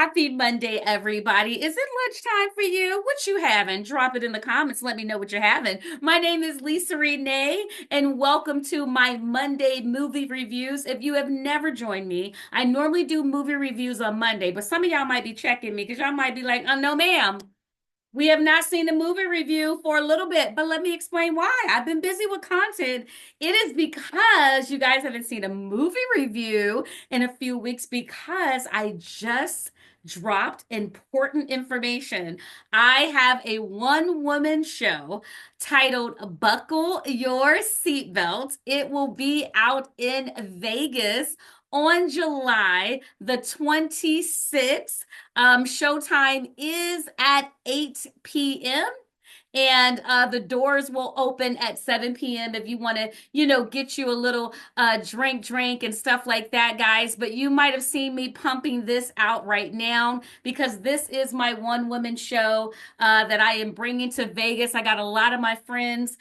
Happy Monday, everybody. Is it lunchtime for you? What you having? Drop it in the comments. Let me know what you're having. My name is Lisa Renee, and welcome to my Monday movie reviews. If you have never joined me, I normally do movie reviews on Monday, but some of y'all might be checking me because y'all might be like, oh, no, ma'am. We have not seen a movie review for a little bit, but let me explain why. I've been busy with content. It is because you guys haven't seen a movie review in a few weeks because I just dropped important information. I have a one-woman show titled Buckle Your Seatbelt. It will be out in Vegas on July the 26th. Showtime is at 8 p.m. And the doors will open at 7 p.m. if you want to, get you a little drink and stuff like that, guys. But you might have seen me pumping this out right now because this is my one woman show that I am bringing to Vegas. I got a lot of my friends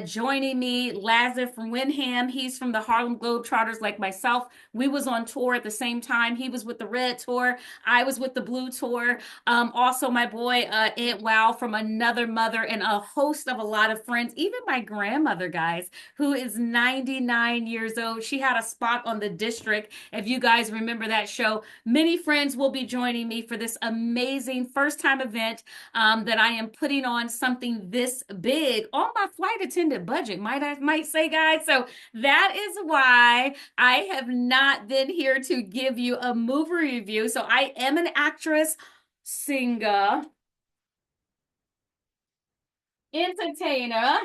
joining me. Lazar from Wyndham, he's from the Harlem Globetrotters like myself. We was on tour at the same time. He was with the Red Tour. I was with the Blue Tour. Also, my boy Aunt Wow from Another Mother, and a host of a lot of friends. Even my grandmother, guys, who is 99 years old. She had a spot on The District. If you guys remember that show, many friends will be joining me for this amazing first time event that I am putting on something this big on my flight attendant budget, might say, guys. So that is why I have not been here to give you a movie review. So I am an actress, singer, entertainer,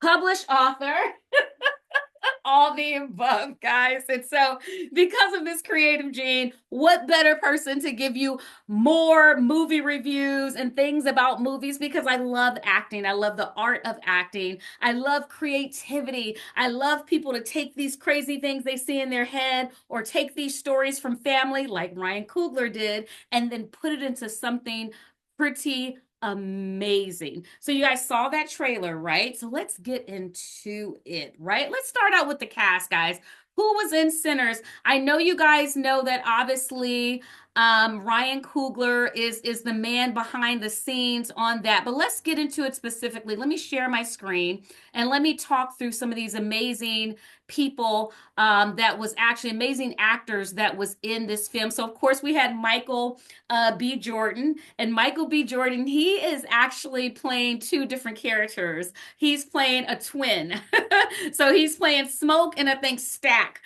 published author, all the above, guys. And so, because of this creative gene, what better person to give you more movie reviews and things about movies? Because I love acting. I love the art of acting. I love creativity. I love people to take these crazy things they see in their head or take these stories from family, like Ryan Coogler did, and then put it into something pretty amazing. So you guys saw that trailer, right? So let's get into it, right? Let's start out with the cast, guys. Who was in Sinners? I know you guys know that obviously Ryan Coogler is the man behind the scenes on that, but let's get into it specifically. Let me share my screen and let me talk through some of these amazing people that was actually amazing actors that was in this film. So of course we had Michael B. Jordan, and Michael B. Jordan, he is actually playing two different characters. He's playing a twin. So he's playing Smoke and I think Stack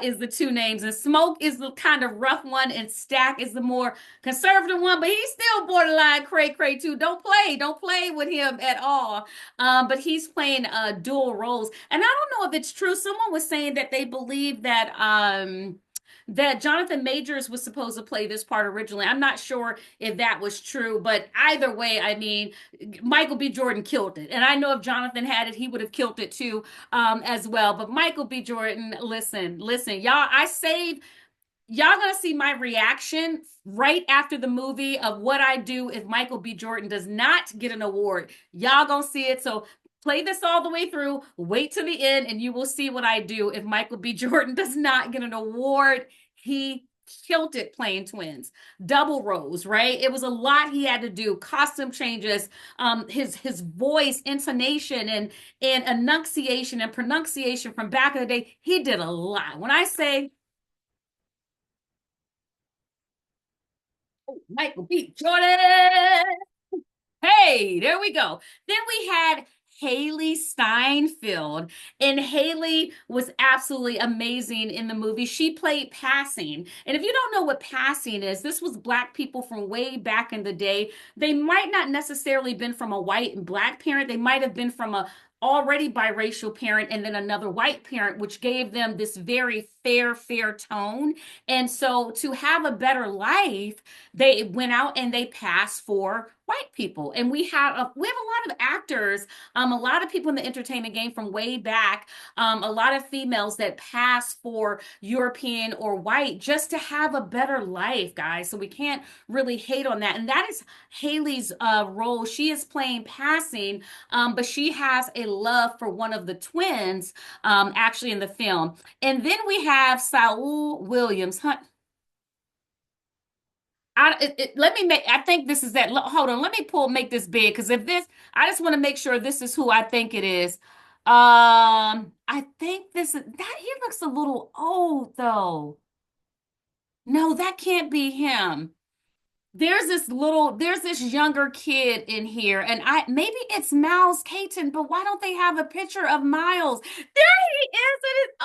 is the two names. And Smoke is the kind of rough one, and Stack is the more conservative one, but he's still borderline cray too. Don't play with him at all. But he's playing dual roles. And I don't know if it's true. Someone was saying that they believe that Jonathan Majors was supposed to play this part originally. I'm not sure if that was true, but either way, I mean, Michael B. Jordan killed it. And I know if Jonathan had it, he would have killed it too, as well. But Michael B. Jordan, listen, y'all, y'all gonna see my reaction right after the movie of what I do if Michael B. Jordan does not get an award. Y'all gonna see it. So play this all the way through, wait to the end, and you will see what I do if Michael B. Jordan does not get an award. He killed it playing twins, double roles, right? It was a lot he had to do, costume changes, his voice, intonation, and enunciation and pronunciation from back in the day. He did a lot. When I say Michael B. Jordan. Hey, there we go. Then we had Haley Steinfeld, and Haley was absolutely amazing in the movie. She played Passing. And if you don't know what Passing is, this was Black people from way back in the day. They might not necessarily been from a white and Black parent. They might have been from a already biracial parent and then another white parent, which gave them this very fair tone. And so to have a better life, they went out and they passed for white people. And we have a lot of actors, a lot of people in the entertainment game from way back, a lot of females that pass for European or white just to have a better life, guys. So we can't really hate on that. And that is Haley's role. She is playing Passing, but she has a love for one of the twins, actually in the film. And then we have Saul Williams. let me make, I think this is that. Hold on, let me make this big because if this, I just want to make sure this is who I think it is. I think this is that he looks a little old though. No, that can't be him. There's this younger kid in here, and I maybe it's Miles Catton, but why don't they have a picture of Miles? There he is. It is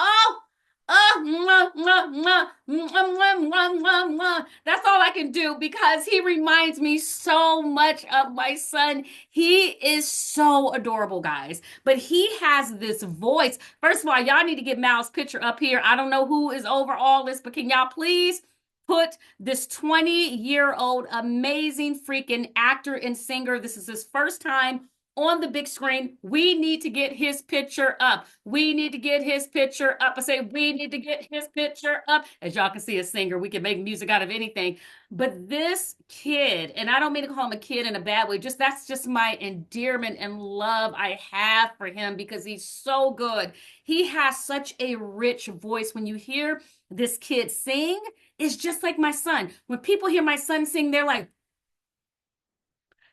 mwah, mwah, mwah, mwah, mwah, mwah, mwah, mwah. That's all I can do because he reminds me so much of my son. He is so adorable, guys. But he has this voice. First of all, y'all need to get Miles' picture up here. I don't know who is over all this, but can y'all please put this 20-year-old amazing freaking actor and singer. This is his first time on the big screen. We need to get his picture up. We need to get his picture up. I say we need to get his picture up. As y'all can see, a singer, we can make music out of anything. But this kid, and I don't mean to call him a kid in a bad way, just that's just my endearment and love I have for him because he's so good. He has such a rich voice. When you hear this kid sing, it's just like my son. When people hear my son sing, they're like,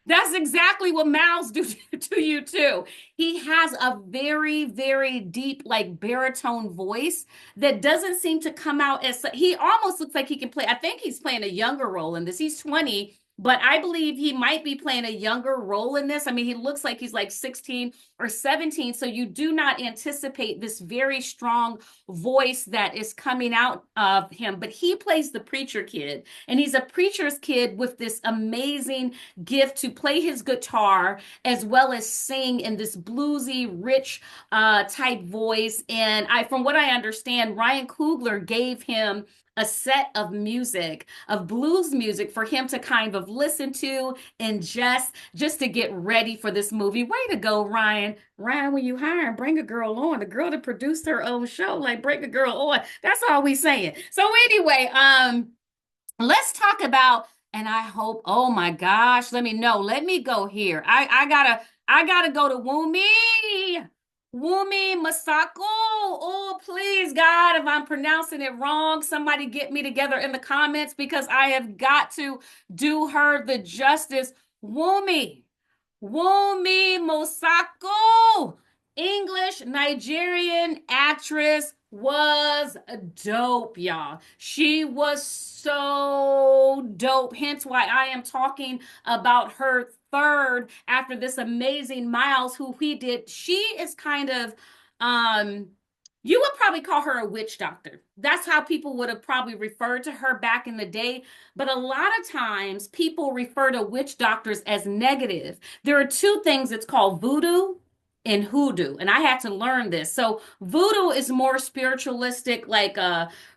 that's exactly what mouths do to you too. He has a very, very deep, like baritone voice that doesn't seem to come out as he almost looks like he can play. I think he's playing a younger role in this. He's 20, but I believe he might be playing a younger role in this. I mean, he looks like he's like 16 or 17. So you do not anticipate this very strong voice that is coming out of him. But he plays the preacher kid, and he's a preacher's kid with this amazing gift to play his guitar as well as sing in this bluesy, rich type voice. And from what I understand, Ryan Coogler gave him a set of music, of blues music for him to kind of listen to and just to get ready for this movie. Way to go, Ryan. Ryan, when you hire and bring a girl on, the girl that produced her own show, like bring a girl on. That's all we saying. So anyway, let's talk about, and I hope, oh my gosh, let me know. Let me go here. I gotta go to Wumi Masako. Oh, please, God, if I'm pronouncing it wrong, somebody get me together in the comments because I have got to do her the justice. Wumi Mosako, English Nigerian actress, was dope, y'all. She was so dope. Hence why I am talking about her third after this amazing Miles, who he did. She is kind of, you would probably call her a witch doctor. That's how people would have probably referred to her back in the day. But a lot of times people refer to witch doctors as negative. There are two things. It's called voodoo and hoodoo. And I had to learn this. So voodoo is more spiritualistic, like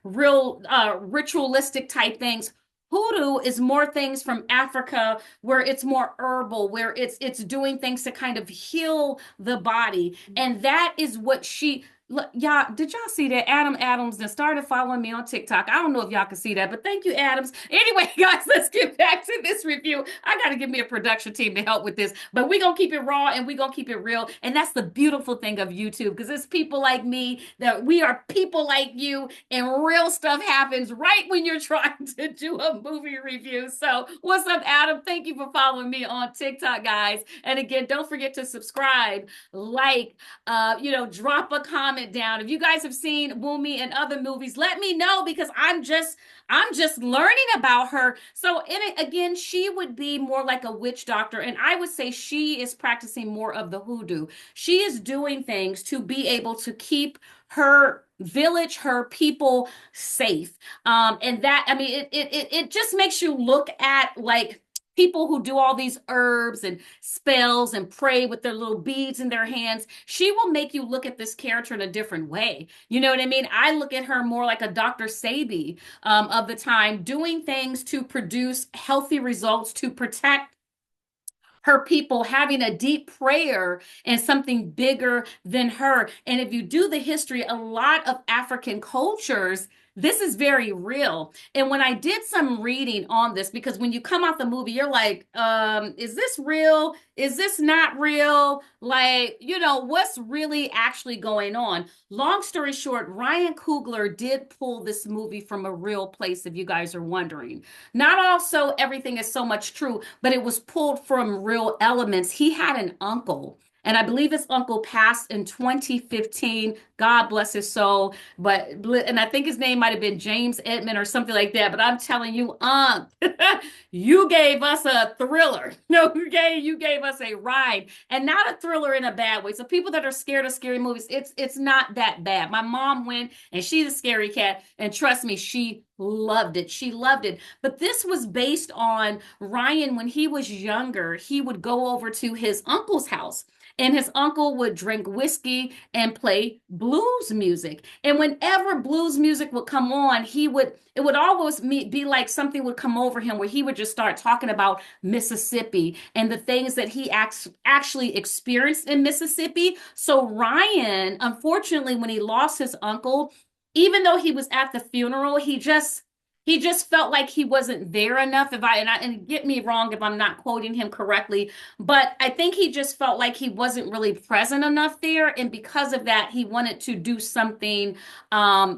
real ritualistic type things. Hoodoo is more things from Africa where it's more herbal, where it's doing things to kind of heal the body. And that is what she look, y'all, did y'all see that Adam Adams that started following me on TikTok? I don't know if y'all can see that, but thank you, Adams. Anyway, guys, let's get back to this review. I got to give me a production team to help with this, but we're going to keep it raw and we're going to keep it real. And that's the beautiful thing of YouTube because it's people like me that we are people like you and real stuff happens right when you're trying to do a movie review. So what's up, Adam? Thank you for following me on TikTok, guys. And again, don't forget to subscribe, like, drop a comment down. If you guys have seen Wumi and other movies, let me know because I'm just learning about her. So again, she would be more like a witch doctor, and I would say she is practicing more of the hoodoo. She is doing things to be able to keep her village, her people safe. And that, I mean, it just makes you look at like people who do all these herbs and spells and pray with their little beads in their hands. She will make you look at this character in a different way. You know what I mean? I look at her more like a Dr. Sabi of the time, doing things to produce healthy results, to protect her people, having a deep prayer and something bigger than her. And if you do the history, a lot of African cultures, this is very real. And when I did some reading on this, because when you come out the movie, you're like, is this real? Is this not real? Like, what's really actually going on? Long story short, Ryan Coogler did pull this movie from a real place, if you guys are wondering. Not also everything is so much true, but it was pulled from real elements. He had an uncle. And I believe his uncle passed in 2015. God bless his soul. And I think his name might have been James Edmond or something like that. But I'm telling you, you gave us a thriller. No, you gave us a ride, and not a thriller in a bad way. So people that are scared of scary movies, it's not that bad. My mom went, and she's a scary cat, and trust me, she loved it. She loved it. But this was based on Ryan when he was younger. He would go over to his uncle's house, and his uncle would drink whiskey and play blues music. And whenever blues music would come on, it would always be like something would come over him where he would just start talking about Mississippi and the things that he actually experienced in Mississippi. So Ryan, unfortunately, when he lost his uncle, even though he was at the funeral, he just felt like he wasn't there enough. And get me wrong if I'm not quoting him correctly, but I think he just felt like he wasn't really present enough there, and because of that, he wanted to do something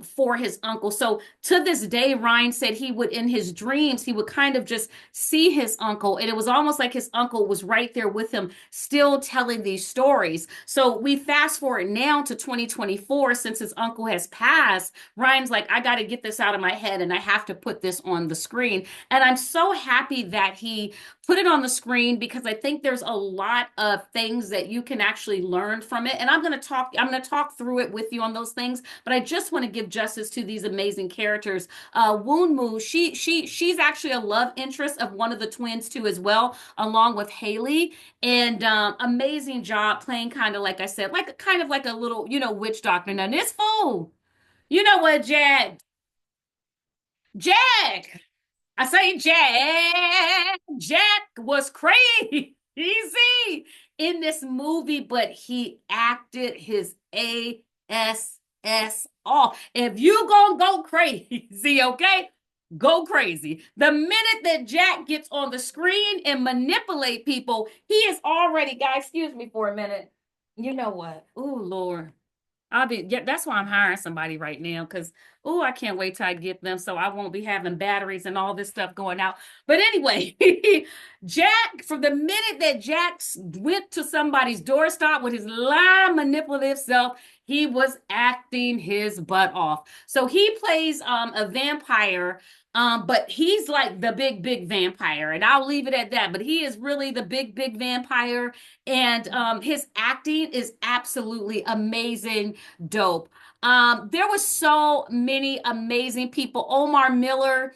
for his uncle. So to this day, Ryan said he would, in his dreams, he would kind of just see his uncle, and it was almost like his uncle was right there with him, still telling these stories. So we fast forward now to 2024, since his uncle has passed. Ryan's like, I got to get this out of my head, and I have to put this on the screen. And I'm so happy that he put it on the screen, because I think there's a lot of things that you can actually learn from it. And I'm going to talk through it with you on those things, but I just want to give justice to these amazing characters. Woon Moo, she's actually a love interest of one of the twins too as well, along with Haley. And amazing job playing, kind of like I said, like kind of like a little, witch doctor. Now this fool, you know what, Jack. I say Jack. Jack was crazy in this movie, but he acted his ass off. If you gonna go crazy, okay? Go crazy. The minute that Jack gets on the screen and manipulate people, he is already, guys, excuse me for a minute. You know what? Oh, Lord. Yeah, that's why I'm hiring somebody right now, because I can't wait till I get them, so I won't be having batteries and all this stuff going out. But anyway, Jack, from the minute that Jack went to somebody's doorstop with his lying manipulative self, he was acting his butt off. So he plays a vampire, but he's like the big vampire, and I'll leave it at that. But he is really the big vampire, and his acting is absolutely amazing, dope. There was so many amazing people. Omar Miller,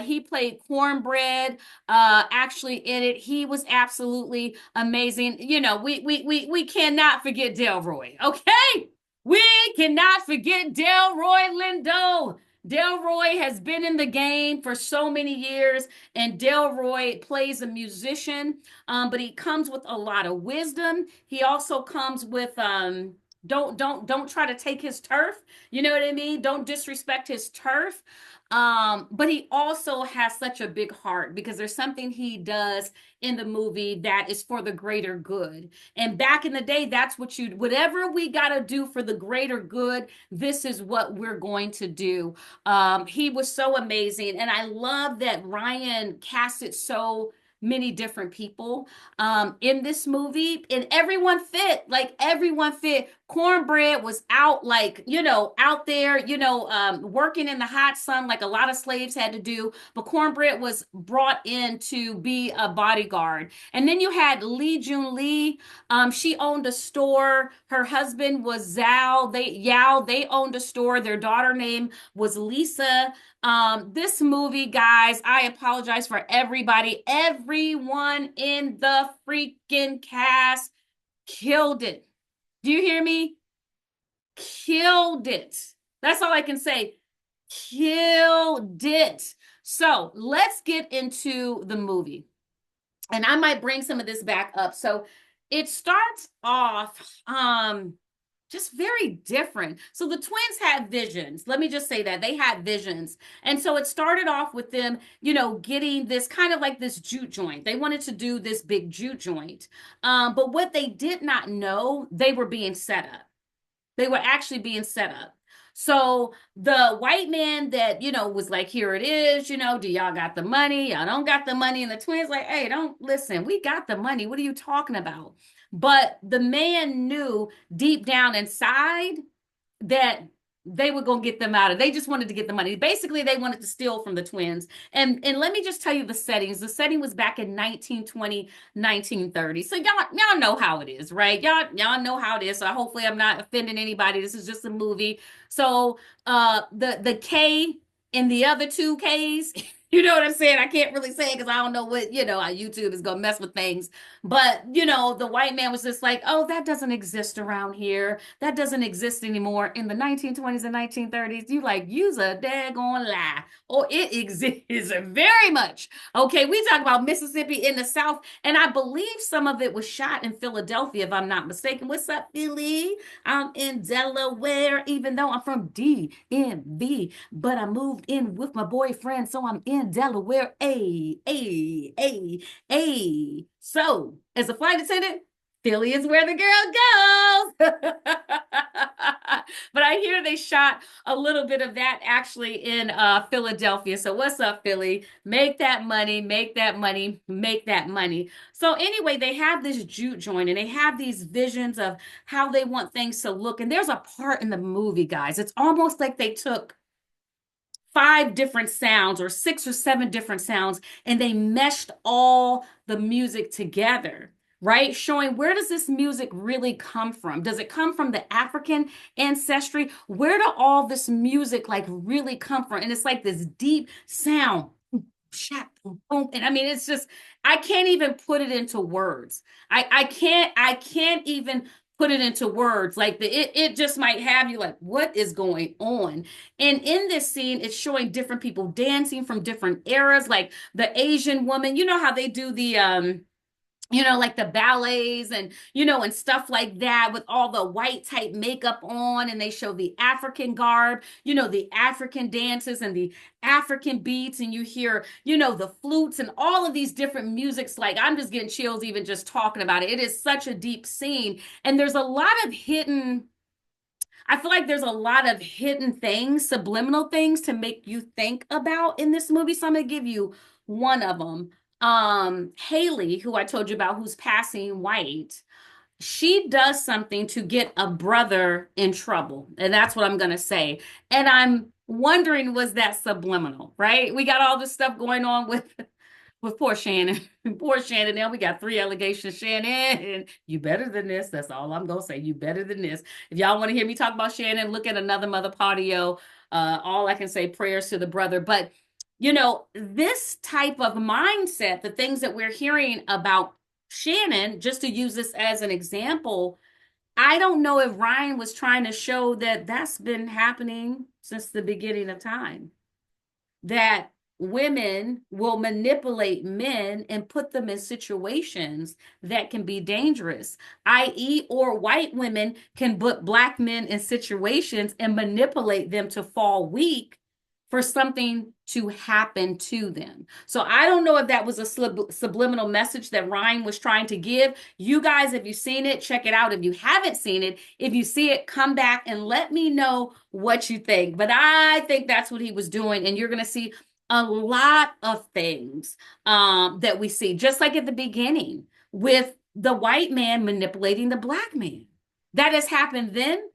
he played Cornbread, actually in it. He was absolutely amazing. We cannot forget Delroy, okay? We cannot forget Delroy Lindo. Delroy has been in the game for so many years, and Delroy plays a musician, but he comes with a lot of wisdom. He also comes with don't try to take his turf. You know what I mean? Don't disrespect his turf. But he also has such a big heart, because there's something he does in the movie that is for the greater good. And back in the day, that's whatever we got to do for the greater good, this is what we're going to do. He was so amazing. And I love that Ryan casted so many different people in this movie, and everyone fit. Cornbread was out, like, out there, working in the hot sun like a lot of slaves had to do, but Cornbread was brought in to be a bodyguard. And then you had Lee Jun Lee. She owned a store. Her husband was They owned a store. Their daughter name was Lisa. This movie, guys, I apologize for everybody. Everyone in the freaking cast killed it. Do you hear me? Killed it. That's all I can say. Killed it. So let's get into the movie. And I might bring some of this back up. So it starts off, just very different. So the twins had visions. Let me just say that they had visions. And so it started off with them, getting this kind of like this jute joint. They wanted to do this big jute joint. But what they did not know, they were being set up. They were actually being set up. So the white man that, was like, here it is, do y'all got the money? Y'all don't got the money. And the twins like, hey, don't listen. We got the money. What are you talking about? But the man knew deep down inside that they were going to get them out of. They just wanted to get the money. Basically, they wanted to steal from the twins. And let me just tell you the settings. The setting was back in 1920, 1930. So y'all know how it is, right? Y'all know how it is. So hopefully I'm not offending anybody. This is just a movie. So the K in the other two Ks, you know what I'm saying? I can't really say it because I don't know what, YouTube is gonna mess with things. But the white man was just like, oh, that doesn't exist around here. That doesn't exist anymore. In the 1920s and 1930s, you like use a daggone lie. Or it exists very much. Okay, we talk about Mississippi in the South, and I believe some of it was shot in Philadelphia, if I'm not mistaken. What's up, Philly? I'm in Delaware, even though I'm from DMV, but I moved in with my boyfriend, so I'm in Delaware. A. So, as a flight attendant, Philly is where the girl goes. But I hear they shot a little bit of that actually in Philadelphia. So what's up, Philly? Make that money, make that money, make that money. So anyway, they have this jute joint and they have these visions of how they want things to look. And there's a part in the movie, guys. It's almost like they took 5 different sounds or 6 or 7 different sounds and they meshed all the music together, right? Showing where does this music really come from? Does it come from the African ancestry? Where do all this music like really come from? And it's like this deep sound. And I mean, it's just, I can't even put it into words. I can't even put it into words. Like it just might have you like, what is going on? And in this scene, it's showing different people dancing from different eras, like the Asian woman. You know how they do the like the ballets and and stuff like that with all the white type makeup on, and they show the African garb, the African dances and the African beats, and you hear the flutes and all of these different musics. Like, I'm just getting chills even just talking about it. It is such a deep scene, and there's a lot of hidden, I feel like there's a lot of hidden things, subliminal things to make you think about in this movie. So I'm going to give you one of them. Haley, who I told you about, who's passing white, she does something to get a brother in trouble. And that's what I'm going to say. And I'm wondering, was that subliminal, right? We got all this stuff going on with poor Shannon. Poor Shannon. Now we got 3 allegations. Shannon, you better than this. That's all I'm gonna say. You better than this. If y'all want to hear me talk about Shannon, look at another Mother Patio. All I can say, prayers to the brother. But this type of mindset, the things that we're hearing about Shannon, just to use this as an example, I don't know if Ryan was trying to show that that's been happening since the beginning of time, that women will manipulate men and put them in situations that can be dangerous, i.e., or white women can put black men in situations and manipulate them to fall weak for something to happen to them. So I don't know if that was a subliminal message that Ryan was trying to give. You guys, if you've seen it, check it out. If you haven't seen it, if you see it, come back and let me know what you think. But I think that's what he was doing. And you're going to see a lot of things that we see, just like at the beginning with the white man manipulating the black man. That has happened then.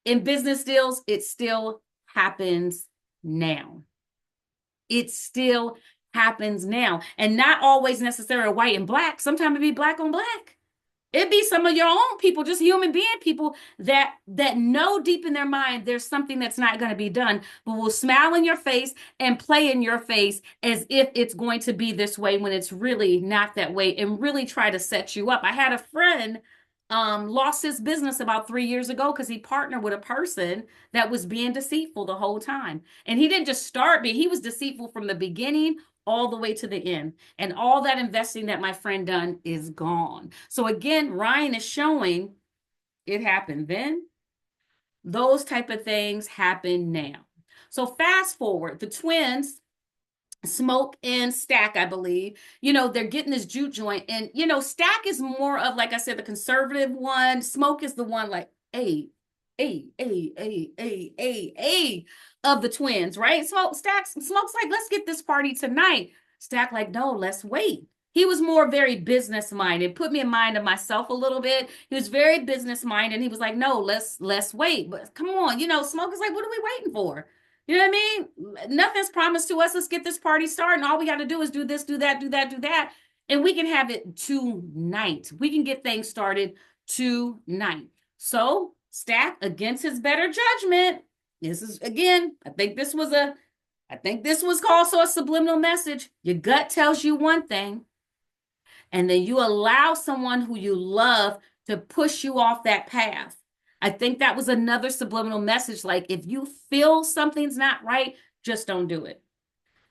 In business deals, it still happens now. It still happens now. And not always necessarily white and black. Sometimes it be black on black. It'd be some of your own people, just human being people that know deep in their mind there's something that's not going to be done, but will smile in your face and play in your face as if it's going to be this way when it's really not that way, and really try to set you up. I had a friend lost his business about 3 years ago because he partnered with a person that was being deceitful the whole time. And he didn't just start being, he was deceitful from the beginning all the way to the end. And all that investing that my friend done is gone. So again, Ryan is showing It happened then. Those type of things happen now. So fast forward, the twins, Smoke and Stack, I believe, they're getting this juke joint. And, Stack is more of, like I said, the conservative one. Smoke is the one like, a of the twins, right? Smoke's like, let's get this party tonight. Stack like, no, let's wait. He was more very business minded, put me in mind of myself a little bit. He was very business minded. He was like, no, let's wait. But come on, Smoke is like, what are we waiting for? You know what I mean? Nothing's promised to us. Let's get this party started. And all we got to do is do this, do that, do that, do that. And we can have it tonight. We can get things started tonight. So, Stack, against his better judgment, this is, again, I think this was also a subliminal message. Your gut tells you one thing, and then you allow someone who you love to push you off that path. I think that was another subliminal message. Like, if you feel something's not right, just don't do it.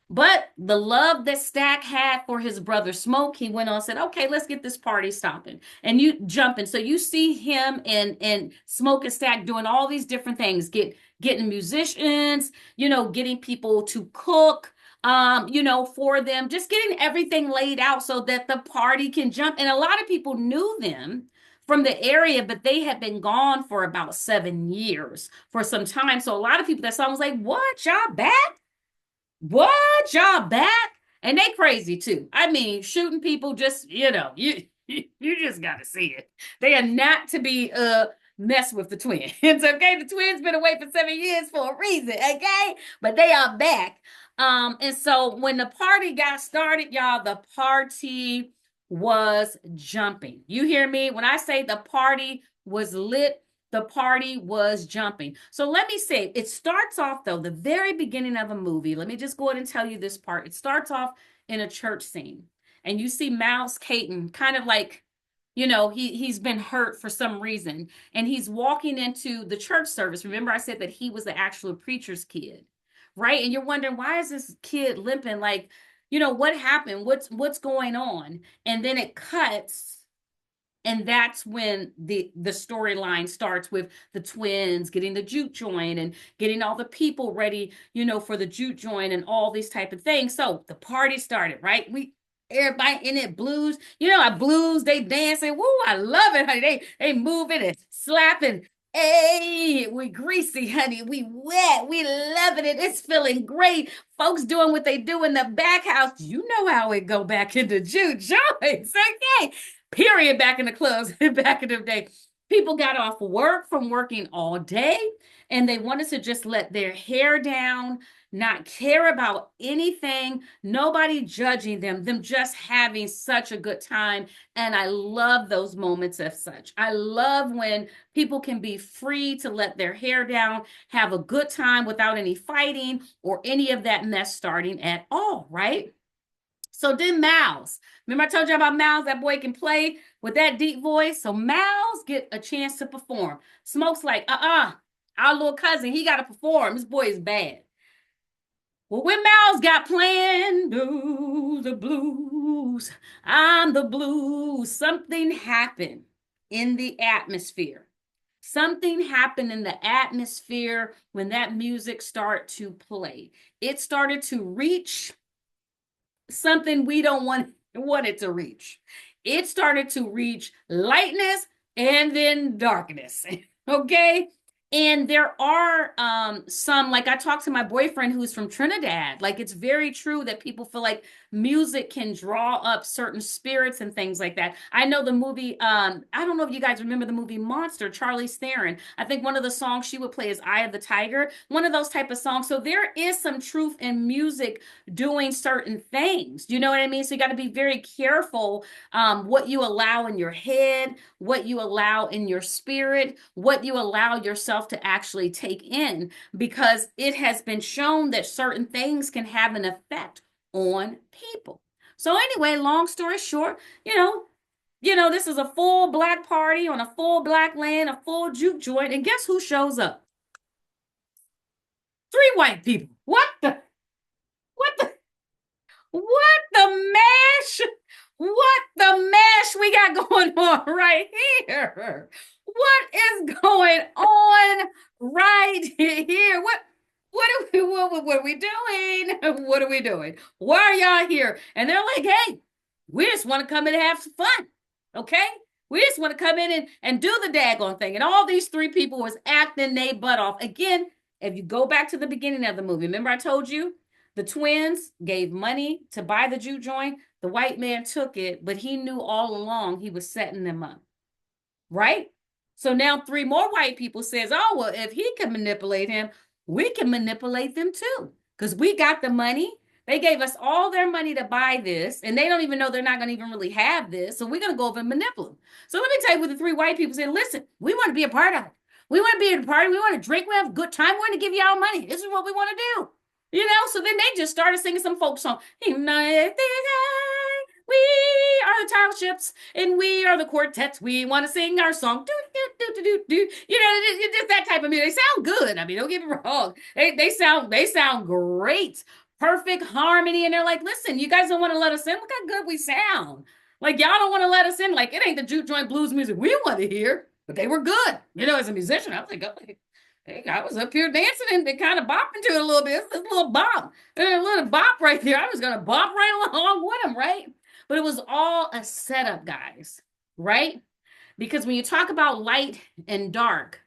But the love that Stack had for his brother Smoke, he went on and said, okay, let's get this party stopping. And you jumping. So you see him and Smoke and Stack doing all these different things, getting musicians, getting people to cook, for them, just getting everything laid out so that the party can jump. And a lot of people knew them from the area, but they had been gone for about 7 years for some time. So a lot of people that saw was like, what, y'all back? What, y'all back? And they crazy too. I mean, shooting people, just you just gotta see it. They are not to be mess with the twins. Okay, the twins been away for 7 years for a reason. Okay, but they are back. And so when the party got started, y'all, the party was jumping. You hear me? When I say the party was lit, the party was jumping. So let me say, it starts off though, the very beginning of a movie. Let me just go ahead and tell you this part. It starts off in a church scene, and you see Miles Catton kind of like, he's been hurt for some reason, and he's walking into the church service. Remember, I said that he was the actual preacher's kid, right? And you're wondering, why is this kid limping? Like, what happened? What's going on? And then it cuts, and that's when the storyline starts with the twins getting the juke joint and getting all the people ready, for the juke joint and all these type of things. So the party started, right? Everybody in it blues, our blues, they dancing. Woo, I love it, honey. They moving and slapping. Hey, we greasy, honey. We wet. We loving it. It's feeling great. Folks doing what they do in the back house. You know how it go back into juke joints. Okay. Period. Back in the clubs back in the day. People got off work from working all day, and they wanted to just let their hair down, not care about anything, nobody judging them just having such a good time. And I love those moments as such. I love when people can be free to let their hair down, have a good time without any fighting or any of that mess starting at all, right? So then Miles, remember I told you about Miles, that boy can play with that deep voice. So Miles get a chance to perform. Smoke's like, our little cousin, he got to perform. This boy is bad. Well, when Miles got playing, do the blues, I'm the blues, something happened in the atmosphere. Something happened in the atmosphere when that music started to play. It started to reach something we don't want it to reach. It started to reach lightness and then darkness. Okay. And there are some, like I talked to my boyfriend who's from Trinidad. Like, it's very true that people feel like music can draw up certain spirits and things like that. I know the movie, I don't know if you guys remember the movie Monster, Charlize Theron. I think one of the songs she would play is Eye of the Tiger, one of those type of songs. So there is some truth in music doing certain things. You know what I mean? So you got to be very careful what you allow in your head, what you allow in your spirit, what you allow yourself to actually take in, because it has been shown that certain things can have an effect on people. So anyway, long story short, this is a full black party on a full black land, a full juke joint, and guess who shows up? 3 white people. What the what the mash? What the mash we got going on right here? What is going on right here? What are we doing? What are we doing? Why are y'all here? And they're like, hey, we just want to come in and have some fun. Okay? We just want to come in and do the daggone thing. And all these three people was acting their butt off. Again, if you go back to the beginning of the movie, remember I told you the twins gave money to buy the Jew joint. The white man took it, but he knew all along he was setting them up, right? So now three more white people says, oh, well, if he can manipulate him, we can manipulate them too. Because we got the money. They gave us all their money to buy this, and they don't even know they're not going to even really have this. So we're going to go over and manipulate them. So let me tell you what the three white people said. Listen, we want to be a part of it. We want to be at a party. We want to drink. We have a good time. We want to give you all money. This is what we want to do. You know, so then they just started singing some folk song. We are the tile ships and we are the quartets. We want to sing our song. Do, do, do, do, do. You know, it's just that type of music. They sound good. I mean, don't get me wrong. They sound great. Perfect harmony. And they're like, listen, you guys don't want to let us in. Look how good we sound. Like, y'all don't want to let us in. Like, it ain't the juke joint blues music we want to hear. But they were good. You know, as a musician, I was like, oh, hey, I was up here dancing and kind of bopping to it a little bit. It's a little bop. And a little bop right there. I was going to bop right along with them, right? But it was all a setup, guys, right? Because when you talk about light and dark,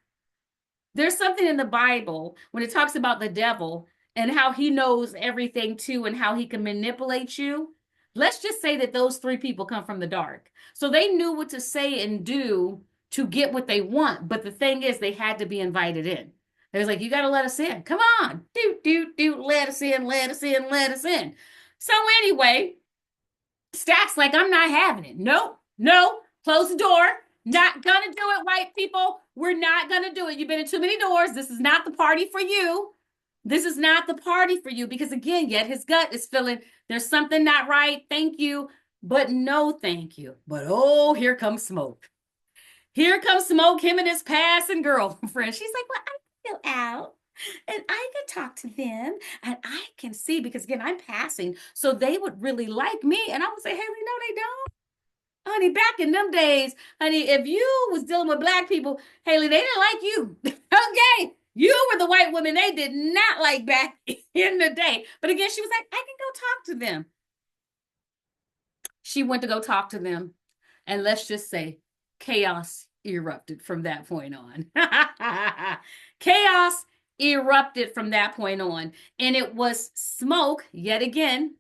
there's something in the Bible when it talks about the devil and how he knows everything too and how he can manipulate you. Let's just say that those three people come from the dark. So they knew what to say and do to get what they want. But the thing is, they had to be invited in. They was like, you got to let us in. Come on. Let us in, let us in, let us in. So anyway, Stack's like, I'm not having it. Nope, no, close the door. Not gonna do it, white people. We're not gonna do it. You've been in too many doors. This is not the party for you. This is not the party for you. Because again, yet his gut is feeling there's something not right. Thank you, but no thank you. But oh, here comes Smoke. Here comes Smoke, him and his passing girlfriend. She's like, well, I can go out and I can talk to them and I can see because again, I'm passing. So they would really like me. And I would say, Haley, no, they don't. Honey, back in them days, honey, if you was dealing with black people, Haley, they didn't like you. Okay. You were the white woman they did not like back in the day. But again, she was like, I can go talk to them. She went to go talk to them. And let's just say chaos erupted from that point on. Chaos erupted from that point on. And it was Smoke, yet again,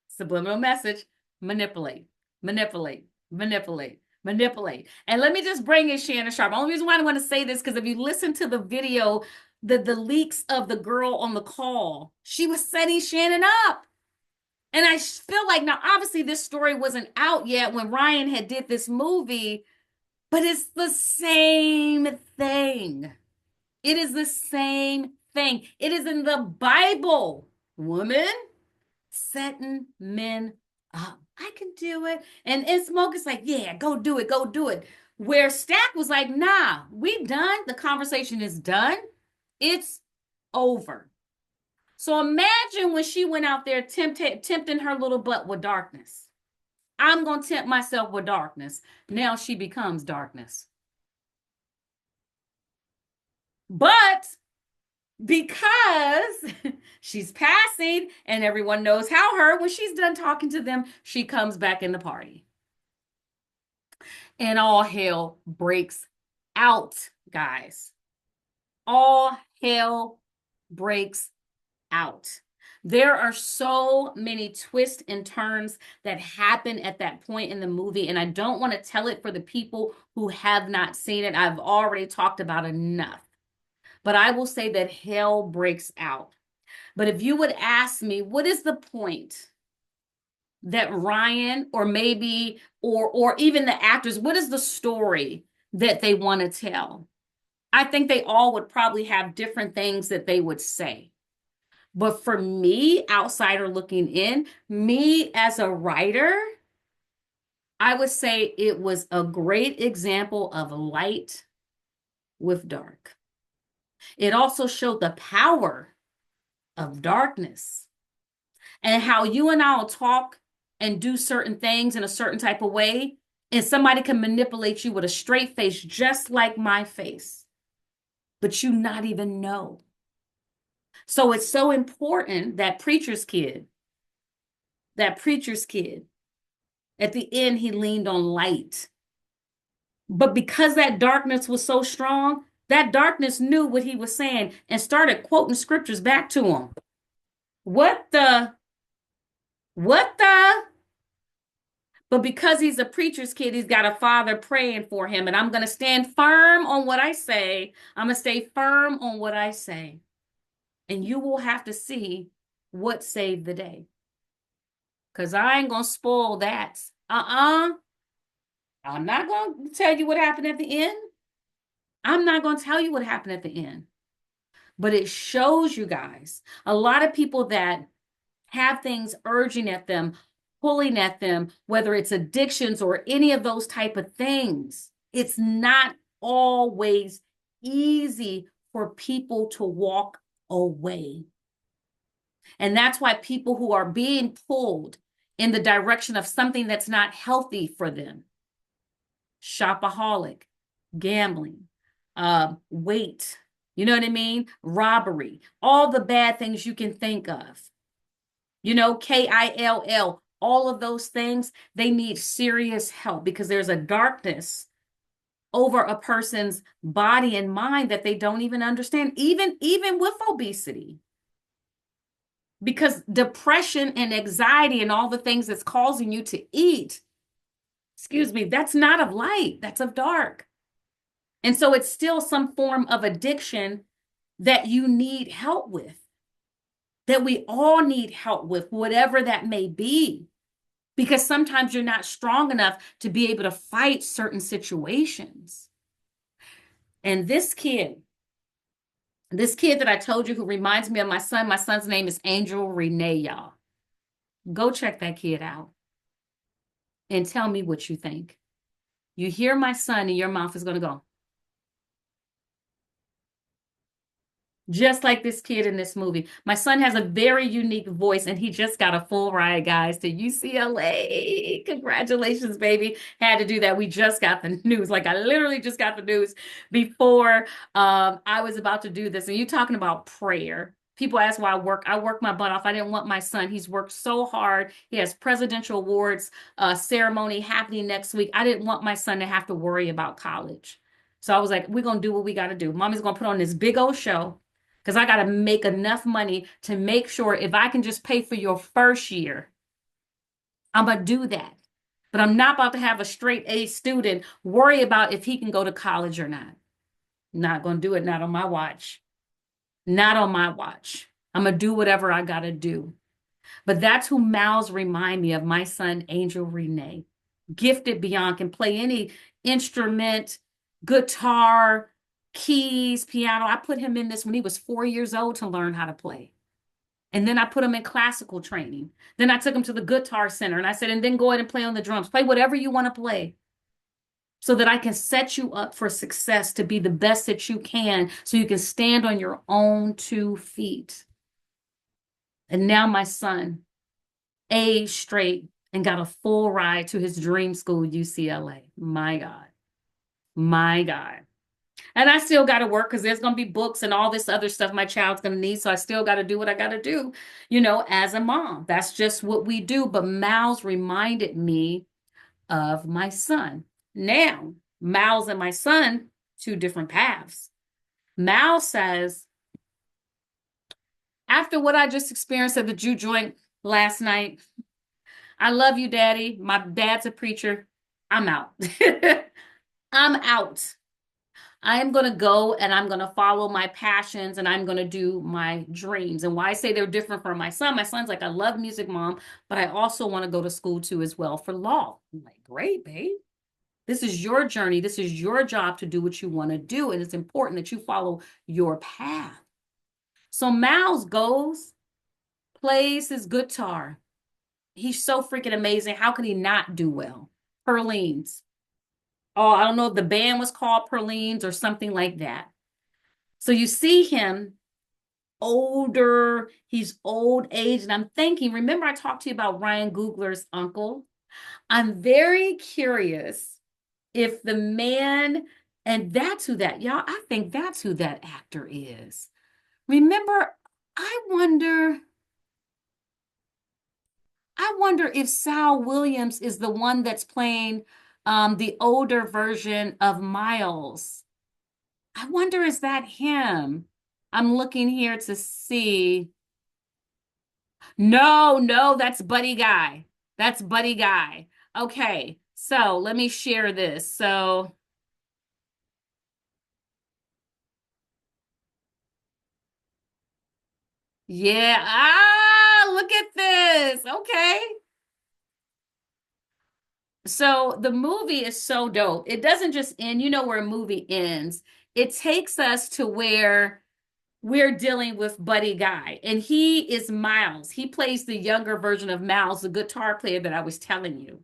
subliminal message, manipulate, manipulate, manipulate, manipulate. And let me just bring in Shannon Sharpe. The only reason why I want to say this, because if you listen to the video, the leaks of the girl on the call, she was setting Shannon up. And I feel like now, obviously, this story wasn't out yet when Ryan had did this movie, but it's the same thing. It is the same thing. It is in the Bible. Woman, setting men up. I can do it. And Smoke is like, yeah, go do it. Go do it. Where Stack was like, nah, we done. The conversation is done. It's over. So imagine when she went out there tempting her little butt with darkness. I'm going to tempt myself with darkness. Now she becomes darkness. But because she's passing and everyone knows how her, when she's done talking to them, she comes back in the party. And all hell breaks out, guys. All hell breaks out. There are so many twists and turns that happen at that point in the movie, and I don't want to tell it for the people who have not seen it. I've already talked about enough. But I will say that hell breaks out. But if you would ask me, what is the point that Ryan or maybe or even the actors, what is the story that they want to tell? I think they all would probably have different things that they would say. But for me, outsider looking in, me as a writer, I would say it was a great example of light with dark. It also showed the power of darkness and how you and I will talk and do certain things in a certain type of way. And somebody can manipulate you with a straight face, just like my face, but you not even know. So it's so important that preacher's kid, at the end, he leaned on light. But because that darkness was so strong, that darkness knew what he was saying and started quoting scriptures back to him. What the? What the? But because he's a preacher's kid, he's got a father praying for him. And I'm going to stand firm on what I say. I'm going to stay firm on what I say. And you will have to see what saved the day. Because I ain't going to spoil that. I'm not going to tell you what happened at the end. I'm not going to tell you what happened at the end. But it shows you guys, a lot of people that have things urging at them, pulling at them, whether it's addictions or any of those type of things, it's not always easy for people to walk away. And that's why people who are being pulled in the direction of something that's not healthy for them, shopaholic, gambling, weight, you know what I mean? Robbery, all the bad things you can think of. You know, KILL, all of those things, they need serious help because there's a darkness over a person's body and mind that they don't even understand, even with obesity. Because depression and anxiety and all the things that's causing you to eat, that's not of light, that's of dark. And so it's still some form of addiction that you need help with, that we all need help with, whatever that may be. Because sometimes you're not strong enough to be able to fight certain situations. And this kid that I told you who reminds me of my son's name is Angel Renee, y'all. Go check that kid out and tell me what you think. You hear my son and your mouth is going to go. Just like this kid in this movie. My son has a very unique voice and he just got a full ride, guys, to UCLA. Congratulations, baby. Had to do that. We just got the news. Like I literally just got the news before I was about to do this. And you talking about prayer. People ask why I work. I work my butt off. I didn't want my son. He's worked so hard. He has presidential awards ceremony happening next week. I didn't want my son to have to worry about college. So I was like, we're going to do what we got to do. Mommy's going to put on this big old show. Because I got to make enough money to make sure if I can just pay for your first year, I'm going to do that. But I'm not about to have a straight A student worry about if he can go to college or not. Not going to do it. Not on my watch. Not on my watch. I'm going to do whatever I got to do. But that's who Miles remind me of, my son, Angel Renee. Gifted beyond, can play any instrument, guitar, keys, piano. I put him in this when he was 4 years old to learn how to play. And then I put him in classical training. Then I took him to the guitar center and I said, and then go ahead and play on the drums. Play whatever you want to play so that I can set you up for success to be the best that you can so you can stand on your own 2 feet. And now my son, aged straight and got a full ride to his dream school, UCLA. My God. My God. And I still got to work because there's going to be books and all this other stuff my child's going to need. So I still got to do what I got to do, as a mom. That's just what we do. But Miles reminded me of my son. Now, Miles and my son, 2 different paths. Miles says, after what I just experienced at the Jew joint last night, I love you, Daddy. My dad's a preacher. I'm out. I'm out. I am going to go and I'm going to follow my passions and I'm going to do my dreams. And why I say they're different from my son's like, I love music, Mom, but I also want to go to school too as well for law. I'm like, great, babe. This is your journey. This is your job to do what you want to do. And it's important that you follow your path. So Miles goes, plays his guitar. He's so freaking amazing. How could he not do well? Perlene's. Oh, I don't know if the band was called Perlene's or something like that. So you see him older, he's old age. And I'm thinking, remember I talked to you about Ryan Googler's uncle? I'm very curious if the man, and that's who that, y'all, I think that's who that actor is. Remember, I wonder, I wonder if Sal Williams is the one that's playing the older version of Miles. I wonder, is that him? I'm looking here to see. No, no, that's Buddy Guy. That's Buddy Guy. Okay, so let me share this. So, yeah. Ah, look at this. Okay. So the movie is so dope. It doesn't just end, you know, where a movie ends. It takes us to where we're dealing with Buddy Guy, and he is Miles. He plays the younger version of Miles, the guitar player that I was telling you.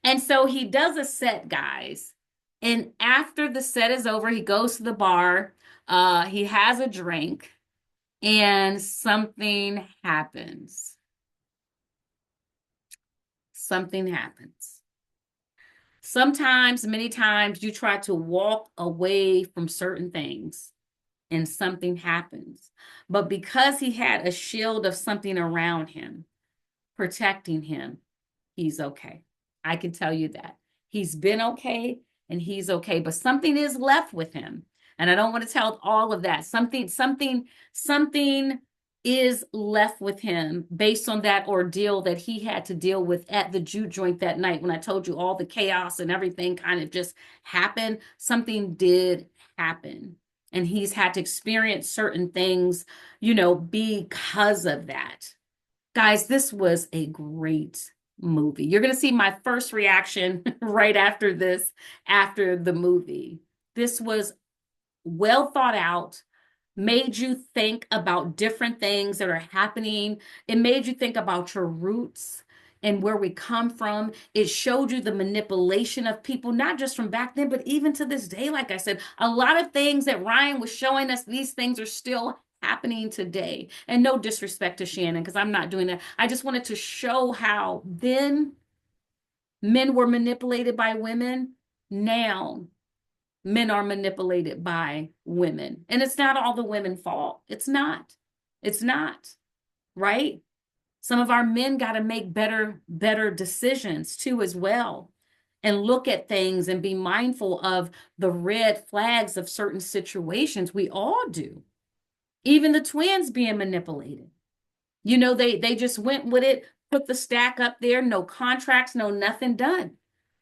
And so he does a set, guys. And after the set is over, he goes to the bar, he has a drink, and something happens. Something happens. Sometimes, many times, you try to walk away from certain things and something happens. But because he had a shield of something around him, protecting him, he's okay. I can tell you that. He's been okay and he's okay, but something is left with him. And I don't want to tell all of that. Something is left with him based on that ordeal that he had to deal with at the juke joint that night when I told you all the chaos and everything kind of just happened. Something did happen. And he's had to experience certain things, you know, because of that. Guys, this was a great movie. You're going to see my first reaction right after this, after the movie. This was well thought out, made you think about different things that are happening. It made you think about your roots and where we come from. It showed you the manipulation of people, not just from back then, but even to this day. Like I said, a lot of things that Ryan was showing us, these things are still happening today. And no disrespect to Shannon, because I'm not doing that. I just wanted to show how then men were manipulated by women. Now men are manipulated by women. And it's not all the women's fault. It's not. It's not. Right? Some of our men got to make better decisions too as well. And look at things and be mindful of the red flags of certain situations. We all do. Even the twins being manipulated. You know, they just went with it, put the stack up there, no contracts, no nothing done.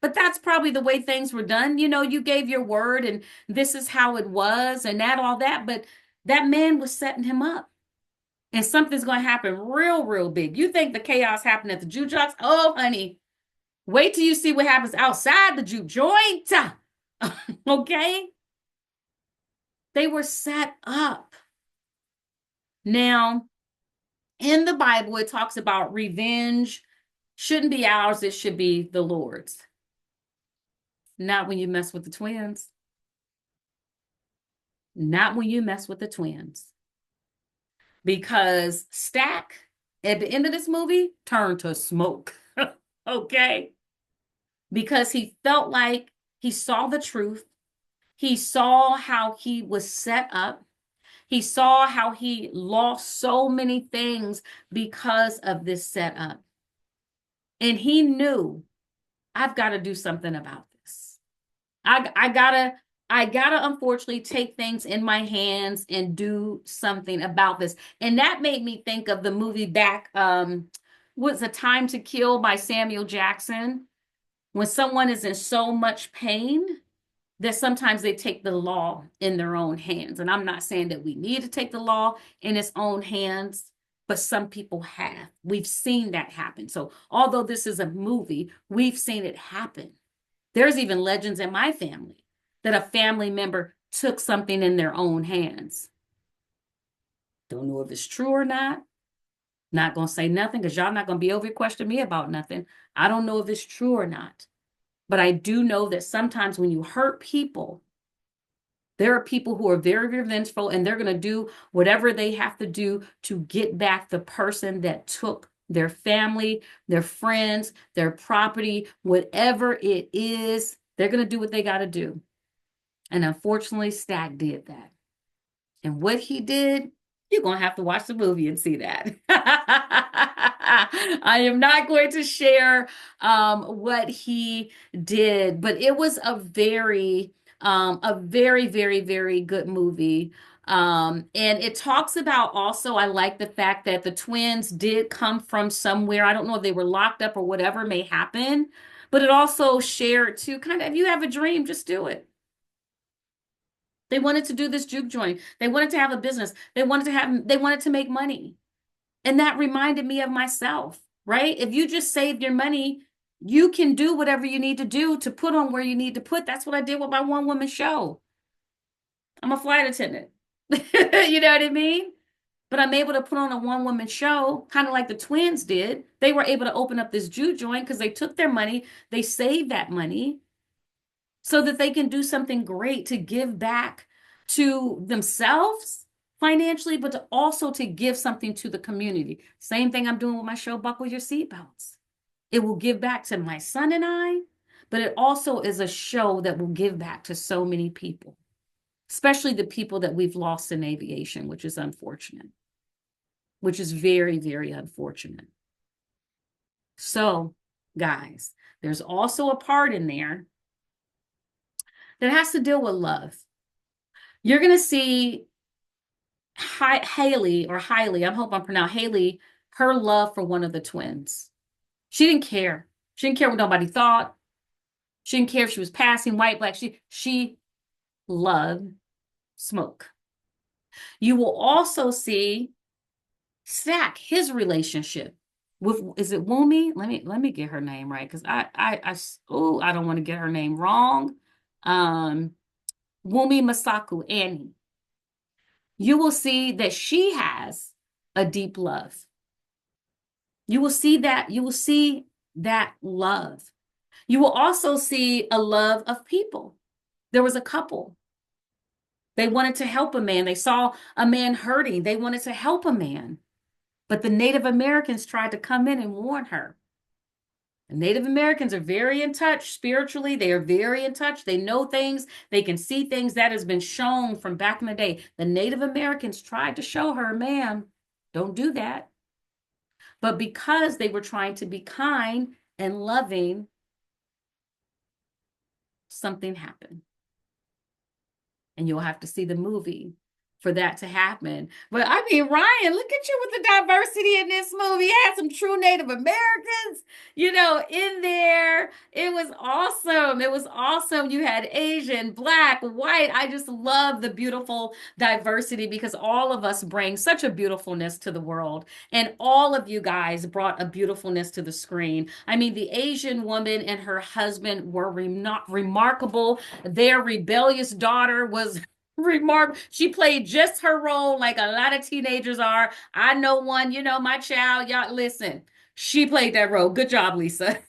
But that's probably the way things were done. You know, you gave your word and this is how it was and that, all that. But that man was setting him up. And something's going to happen real big. You think the chaos happened at the juke joints? Oh, honey, wait till you see what happens outside the juke joint. Okay? They were set up. Now, in the Bible, it talks about revenge shouldn't be ours, it should be the Lord's. Not when you mess with the twins. Not when you mess with the twins. Because Stack, at the end of this movie, turned to smoke. Okay? Because he felt like he saw the truth. He saw how he was set up. He saw how he lost so many things because of this setup. And he knew, I've got to do something about this. I gotta unfortunately take things in my hands and do something about this. And that made me think of the movie back, what's A Time to Kill by Samuel Jackson. When someone is in so much pain that sometimes they take the law in their own hands. And I'm not saying that we need to take the law in its own hands, but some people have. We've seen that happen. So although this is a movie, we've seen it happen. There's even legends in my family that a family member took something in their own hands. Don't know if it's true or not. Not going to say nothing because y'all not going to be over here questioning me about nothing. I don't know if it's true or not. But I do know that sometimes when you hurt people, there are people who are very revengeful and they're going to do whatever they have to do to get back the person that took their family, their friends, their property, whatever it is, they're going to do what they got to do. And unfortunately, Stack did that. And what he did, you're going to have to watch the movie and see that. I am not going to share what he did, but it was a very, very, very good movie. And it talks about also, I like the fact that the twins did come from somewhere. I don't know if they were locked up or whatever may happen, but it also shared to kind of, if you have a dream, just do it. They wanted to do this juke joint. They wanted to have a business. They wanted to make money. And that reminded me of myself, right? If you just save your money, you can do whatever you need to do to put on where you need to put. That's what I did with my one woman show. I'm a flight attendant. You know what I mean? But I'm able to put on a one woman show, kind of like the twins did. They were able to open up this juke joint because they took their money, they saved that money so that they can do something great to give back to themselves financially, but also to give something to the community. Same thing I'm doing with my show, Buckle Your Seatbelts. It will give back to my son and I, but it also is a show that will give back to so many people, especially the people that we've lost in aviation, which is unfortunate, which is very, very unfortunate. So, guys, there's also a part in there that has to deal with love. You're going to see Haley, or Hailey, I hope I'm pronouncing Haley, her love for one of the twins. She didn't care. She didn't care what nobody thought. She didn't care if she was passing white, black. She loved Smoke. You will also see Stack, his relationship with, is it Wumi? Let me get her name right, because I don't want to get her name wrong. Wumi Masaku, Annie. You will see that she has a deep love. You will see that love. You will also see a love of people. There was a couple. They wanted to help a man. They saw a man hurting. They wanted to help a man. But the Native Americans tried to come in and warn her. The Native Americans are very in touch spiritually. They are very in touch. They know things. They can see things that has been shown from back in the day. The Native Americans tried to show her, ma'am, don't do that. But because they were trying to be kind and loving, something happened. And you'll have to see the movie for that to happen. But I mean, Ryan, look at you with the diversity in this movie. You had some true Native Americans, in there. It was awesome. It was awesome. You had Asian, Black, white. I just love the beautiful diversity because all of us bring such a beautifulness to the world. And all of you guys brought a beautifulness to the screen. I mean, the Asian woman and her husband were remarkable. Their rebellious daughter was she played just her role like a lot of teenagers are. I know one, my child, y'all listen. She played that role. Good job, Lisa.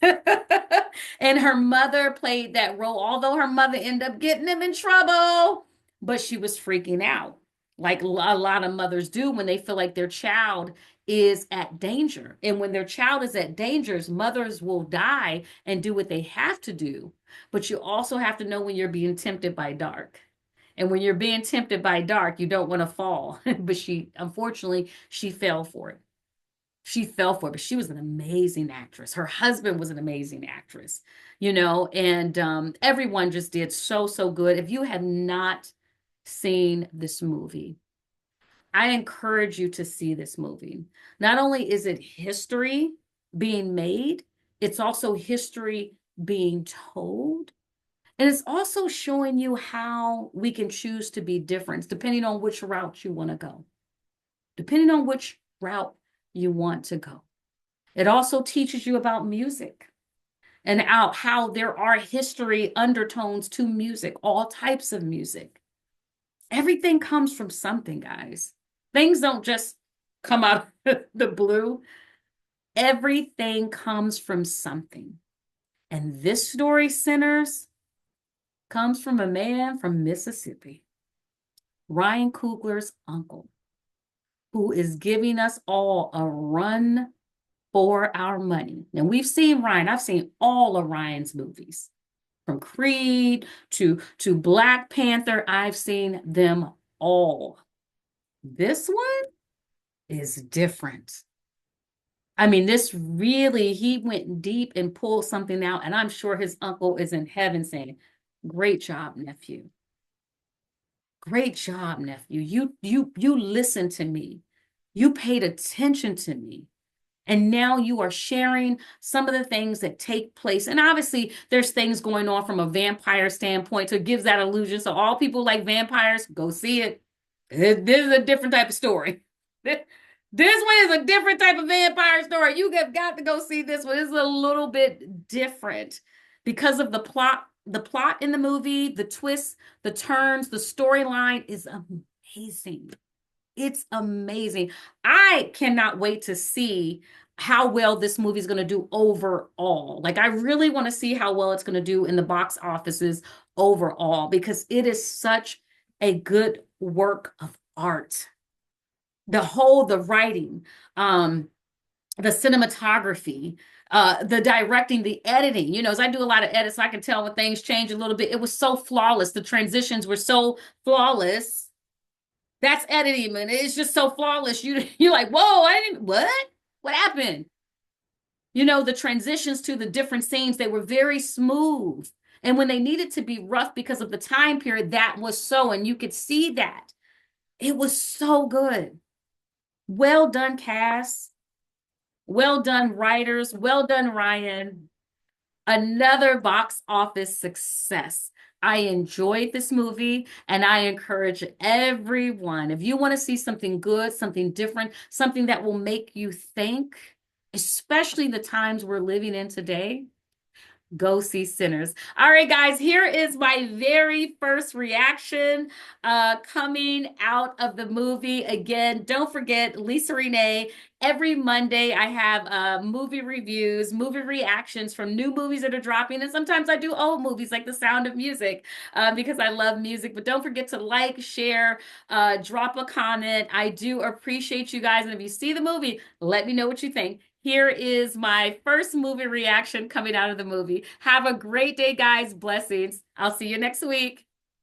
And her mother played that role, although her mother ended up getting him in trouble, but she was freaking out like a lot of mothers do when they feel like their child is at danger. And when their child is at danger, mothers will die and do what they have to do. But you also have to know when you're being tempted by dark. And when you're being tempted by dark, you don't want to fall. But unfortunately, she fell for it. She fell for it, but she was an amazing actress. Her husband was an amazing actress, and everyone just did so, so good. If you have not seen this movie, I encourage you to see this movie. Not only is it history being made, it's also history being told. And it's also showing you how we can choose to be different depending on which route you want to go. Depending on which route you want to go. It also teaches you about music and how there are history undertones to music, all types of music. Everything comes from something, guys. Things don't just come out of the blue. Everything comes from something. And this story comes from a man from Mississippi, Ryan Coogler's uncle, who is giving us all a run for our money. Now we've seen Ryan. I've seen all of Ryan's movies, from Creed to Black Panther. I've seen them all. This one is different. I mean, this really, he went deep and pulled something out, and I'm sure his uncle is in heaven saying, "Great job, nephew. Great job, nephew. You listened to me. You paid attention to me. And now you are sharing some of the things that take place. And obviously, there's things going on from a vampire standpoint, so it gives that illusion. So all people like vampires, go see it. This is a different type of story. This one is a different type of vampire story. You have got to go see this one. It's a little bit different because of the plot in the movie, the twists, the turns, the storyline is amazing. It's amazing. I cannot wait to see how well this movie is going to do overall. Like, I really want to see how well it's going to do in the box offices overall because it is such a good work of art. The writing, the cinematography, the directing, the editing. You know, as I do a lot of edits, so I can tell when things change a little bit. It was so flawless. The transitions were so flawless. That's editing, and it's just so flawless. You're like, whoa, I didn't what? What happened? You know, the transitions to the different scenes, they were very smooth. And when they needed to be rough because of the time period, that was so, and you could see that. It was so good. Well done, cast. Well done, writers. Well done, Ryan. Another box office success. I enjoyed this movie and I encourage everyone, if you want to see something good, something different, something that will make you think, especially the times we're living in today, go see Sinners. All right, guys, here is my very first reaction coming out of the movie. Again, don't forget, Lisa Renee. Every Monday, I have movie reviews, movie reactions from new movies that are dropping. And sometimes I do old movies like The Sound of Music because I love music. But don't forget to like, share, drop a comment. I do appreciate you guys. And if you see the movie, let me know what you think. Here is my first movie reaction coming out of the movie. Have a great day, guys. Blessings. I'll see you next week.